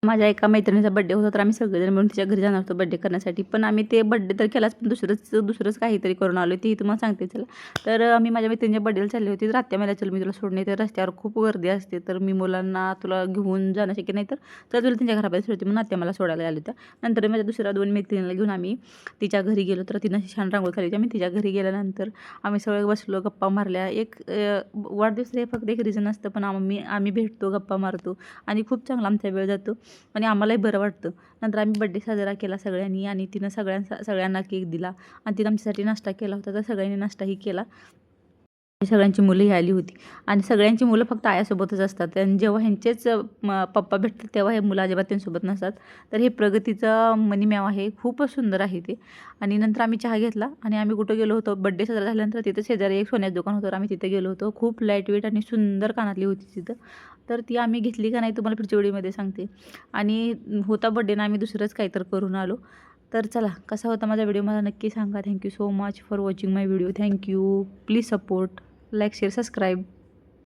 माझ्या एका मैत्रिणीचा बड्डे होता, तर आम्ही सगळेजण मिळून तिच्या घरी जाणार होतो बड्डे करण्यासाठी. पण आम्ही ते बड्डे तर केलाच, पण दुसरंच काहीतरी करून आलो, तेही तुम्हाला सांगते चला. तर मी माझ्या मैत्रिणीच्या बड्डेला चालली होती. तर आत्या मला चल मी तुला सोडणे, तर रस्त्यावर खूप गर्दी असते, तर मी मुलांना तुला घेऊन जाणं शक्य नाही, तर तुला त्यांच्या घराबाहेर सोडते म्हणून आत्या मला सोडायला आल्या होत्या. नंतर माझ्या दुसऱ्या 2 मैत्रिणीला घेऊन आम्ही तिच्या घरी गेलो. तर तिनं छान रांगोळी काढली होती. आम्ही तिच्या घरी गेल्यानंतर आम्ही सगळे बसलो, गप्पा मारल्या. वाढदिवस हे फक्त एक रिझन असतं, पण आम्ही भेटतो, गप्पा मारतो आणि खूप चांगला आमचा वेळ जातो आणि आम्हालाही बरं वाटतं. नंतर आम्ही बड्डे साजरा केला सगळ्यांनी आणि तिनं सगळ्यांना केक दिला आणि तिनं आमच्यासाठी नाश्ता केला होता. तर सगळ्यांनी नाश्ताही केला. सगळ्यांची मुलंही आली होती आणि सगळ्यांची मुलं फक्त आयासोबतच असतात आणि जेव्हा ह्यांचेच पप्पा भेटतात तेव्हा हे मुलं अजिबात त्यांच्यासोबत नसतात. तर हे प्रगतीचं मनी मेव आहे, खूपच सुंदर आहे ते. आणि नंतर आम्ही चहा घेतला आणि आम्ही कुठं गेलो होतो, बड्डे साजरा झाल्यानंतर तिथं शेजारी एक सोन्याचं दुकान होतं, तर आम्ही तिथे गेलो होतो. खूप लाईट वेट आणि सुंदर कानातली होती तिथं. तर ती आम्ही घेतली का नाही तुम्हाला पुढच्या व्हिडिओमध्ये सांगते. आणि होता बड्डे ना, आम्ही दुसरंच काहीतरी करून आलो. तर चला, कसा होता माझा व्हिडिओ मला नक्की सांगा. Thank you so much for watching my video. Thank you. Please support. Like, share, subscribe.